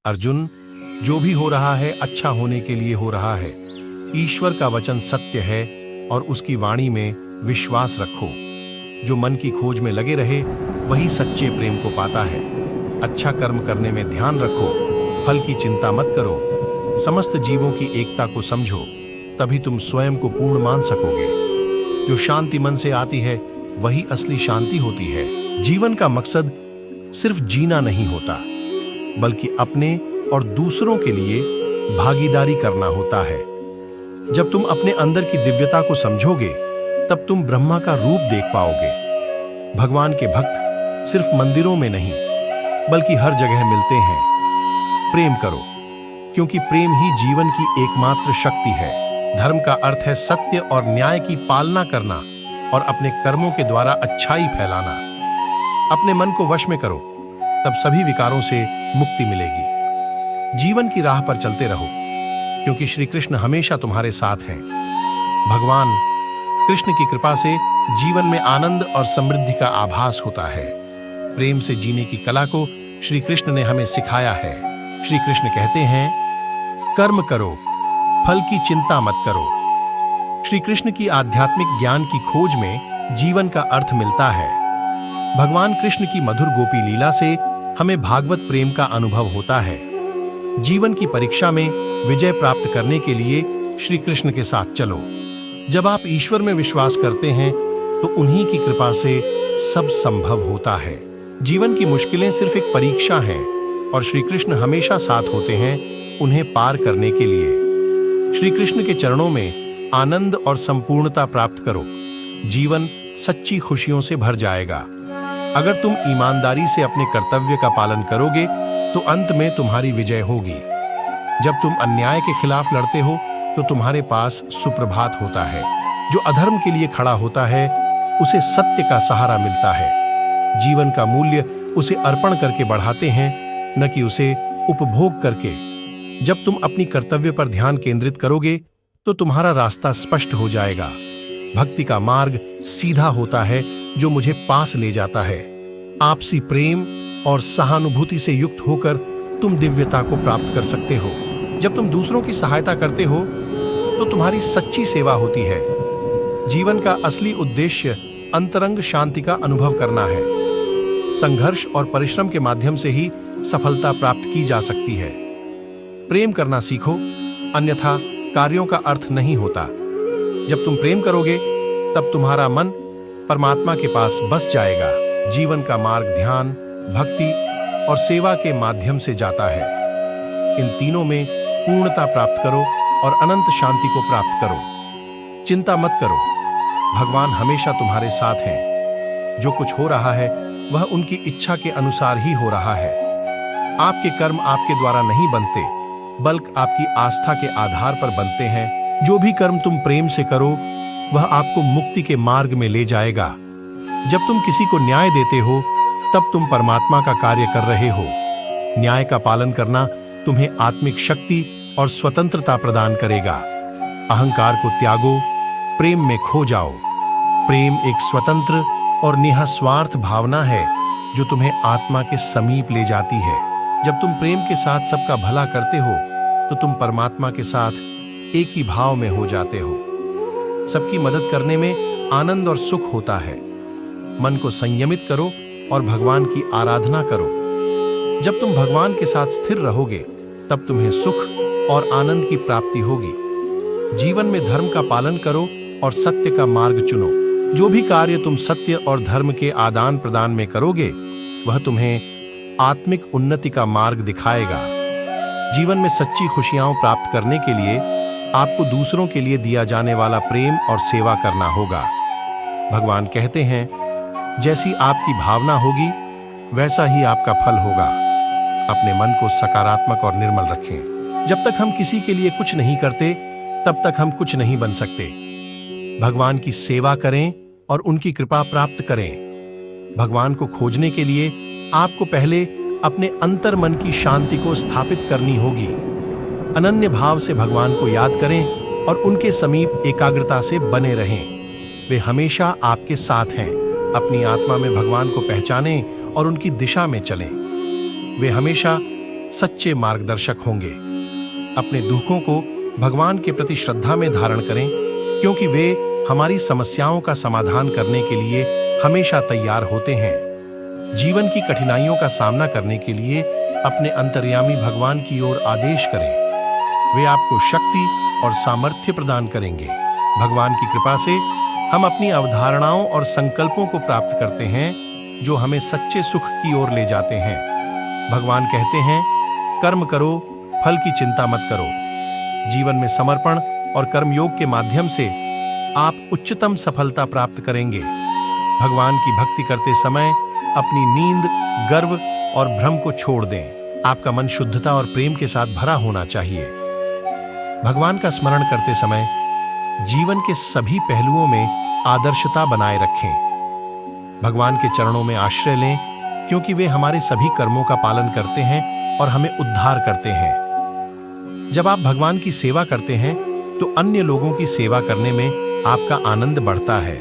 अर्जुन, जो भी हो रहा है अच्छा होने के लिए हो रहा है। ईश्वर का वचन सत्य है और उसकी वाणी में विश्वास रखो। जो मन की खोज में लगे रहे वही सच्चे प्रेम को पाता है। अच्छा कर्म करने में ध्यान रखो, फल की चिंता मत करो। समस्त जीवों की एकता को समझो, तभी तुम स्वयं को पूर्ण मान सकोगे। जो शांति मन से आती है वही असली शांति होती है। जीवन का मकसद सिर्फ जीना नहीं होता, बल्कि अपने और दूसरों के लिए भागीदारी करना होता है। जब तुम अपने अंदर की दिव्यता को समझोगे, तब तुम ब्रह्मा का रूप देख पाओगे। भगवान के भक्त सिर्फ मंदिरों में नहीं, बल्कि हर जगह मिलते हैं। प्रेम करो, क्योंकि प्रेम ही जीवन की एकमात्र शक्ति है। धर्म का अर्थ है सत्य और न्याय की पालना करना और अपने कर्मों के द्वारा अच्छाई फैलाना। अपने मन को वश में करो, तब सभी विकारों से मुक्ति मिलेगी। जीवन की राह पर चलते रहो, क्योंकि श्री कृष्ण हमेशा तुम्हारे साथ हैं। भगवान कृष्ण की कृपा से जीवन में आनंद और समृद्धि का आभास होता है। प्रेम से जीने की कला को श्री कृष्ण ने हमें सिखाया है। श्री कृष्ण कहते हैं, कर्म करो, फल की चिंता मत करो। श्री कृष्ण की आध्यात्मिक ज्ञान की खोज में जीवन का अर्थ मिलता है। भगवान कृष्ण की मधुर गोपी लीला से हमें भागवत प्रेम का अनुभव होता है। जीवन की परीक्षा में विजय प्राप्त करने के लिए श्री कृष्ण के साथ चलो। जब आप ईश्वर में विश्वास करते हैं तो उन्हीं की कृपा से सब संभव होता है। जीवन की मुश्किलें सिर्फ एक परीक्षा हैं और श्री कृष्ण हमेशा साथ होते हैं उन्हें पार करने के लिए। श्री कृष्ण के चरणों में आनंद और संपूर्णता प्राप्त करो। जीवन सच्ची खुशियों से भर जाएगा। अगर तुम ईमानदारी से अपने कर्तव्य का पालन करोगे तो अंत में तुम्हारी विजय होगी। जब तुम अन्याय के खिलाफ लड़ते हो तो तुम्हारे पास सुप्रभात होता है। जो अधर्म के लिए खड़ा होता है उसे सत्य का सहारा मिलता है। जीवन का मूल्य उसे अर्पण करके बढ़ाते हैं, न कि उसे उपभोग करके। जब तुम अपनी कर्तव्य पर ध्यान केंद्रित करोगे तो तुम्हारा रास्ता स्पष्ट हो जाएगा। भक्ति का मार्ग सीधा होता है जो मुझे पास ले जाता है। आपसी प्रेम और सहानुभूति से युक्त होकर तुम दिव्यता को प्राप्त कर सकते हो। जब तुम दूसरों की सहायता करते हो तो तुम्हारी सच्ची सेवा होती है। जीवन का असली उद्देश्य अंतरंग शांति का अनुभव करना है। संघर्ष और परिश्रम के माध्यम से ही सफलता प्राप्त की जा सकती है। प्रेम करना सीखो, अन्यथा कार्यों का अर्थ नहीं होता। जब तुम प्रेम करोगे तब तुम्हारा मन परमात्मा के पास बस जाएगा। जीवन का मार्ग ध्यान, भक्ति और सेवा के माध्यम से जाता है। इन तीनों में पूर्णता प्राप्त करो और अनंत शांति को प्राप्त करो। चिंता मत करो, भगवान हमेशा तुम्हारे साथ हैं। जो कुछ हो रहा है वह उनकी इच्छा के अनुसार ही हो रहा है। आपके कर्म आपके द्वारा नहीं बनते, बल्कि आपकी आस्था के आधार पर बनते हैं। जो भी कर्म तुम प्रेम से करो वह आपको मुक्ति के मार्ग में ले जाएगा। जब तुम किसी को न्याय देते हो तब तुम परमात्मा का कार्य कर रहे हो। न्याय का पालन करना तुम्हें आत्मिक शक्ति और स्वतंत्रता प्रदान करेगा। अहंकार को त्यागो, प्रेम में खो जाओ। प्रेम एक स्वतंत्र और निःस्वार्थ भावना है जो तुम्हें आत्मा के समीप ले जाती है। जब तुम प्रेम के साथ सबका भला करते हो तो तुम परमात्मा के साथ एक ही भाव में हो जाते हो। सबकी मदद करने में आनंद और सुख होता है। मन को संयमित करो और भगवान की आराधना करो। जब तुम भगवान के साथ स्थिर रहोगे तब तुम्हें सुख और आनंद की प्राप्ति होगी। जीवन में धर्म का पालन करो और सत्य का मार्ग चुनो। जो भी कार्य तुम सत्य और धर्म के आदान प्रदान में करोगे वह तुम्हें आत्मिक उन्नति का मार्ग दिखाएगा। जीवन में सच्ची खुशियां प्राप्त करने के लिए आपको दूसरों के लिए दिया जाने वाला प्रेम और सेवा करना होगा। भगवान कहते हैं, जैसी आपकी भावना होगी वैसा ही आपका फल होगा। अपने मन को सकारात्मक और निर्मल रखें। जब तक हम किसी के लिए कुछ नहीं करते तब तक हम कुछ नहीं बन सकते। भगवान की सेवा करें और उनकी कृपा प्राप्त करें। भगवान को खोजने के लिए आपको पहले अपने अंतर मन की शांति को स्थापित करनी होगी। अनन्य भाव से भगवान को याद करें और उनके समीप एकाग्रता से बने रहें। वे हमेशा आपके साथ हैं। अपनी आत्मा में भगवान को पहचानें और उनकी दिशा में चलें। वे हमेशा सच्चे मार्गदर्शक होंगे। अपने दुखों को भगवान के प्रति श्रद्धा में धारण करें, क्योंकि वे हमारी समस्याओं का समाधान करने के लिए हमेशा तैयार होते हैं। जीवन की कठिनाइयों का सामना करने के लिए अपने अंतर्यामी भगवान की ओर आदेश करें। वे आपको शक्ति और सामर्थ्य प्रदान करेंगे। भगवान की कृपा से हम अपनी अवधारणाओं और संकल्पों को प्राप्त करते हैं, जो हमें सच्चे सुख की ओर ले जाते हैं। भगवान कहते हैं, कर्म करो, फल की चिंता मत करो। जीवन में समर्पण और कर्मयोग के माध्यम से आप उच्चतम सफलता प्राप्त करेंगे। भगवान की भक्ति करते समय अपनी नींद, गर्व और भ्रम को छोड़ दें। आपका मन शुद्धता और प्रेम के साथ भरा होना चाहिए। भगवान का स्मरण करते समय जीवन के सभी पहलुओं में आदर्शता बनाए रखें। भगवान के चरणों में आश्रय लें, क्योंकि वे हमारे सभी कर्मों का पालन करते हैं और हमें उद्धार करते हैं। जब आप भगवान की सेवा करते हैं तो अन्य लोगों की सेवा करने में आपका आनंद बढ़ता है।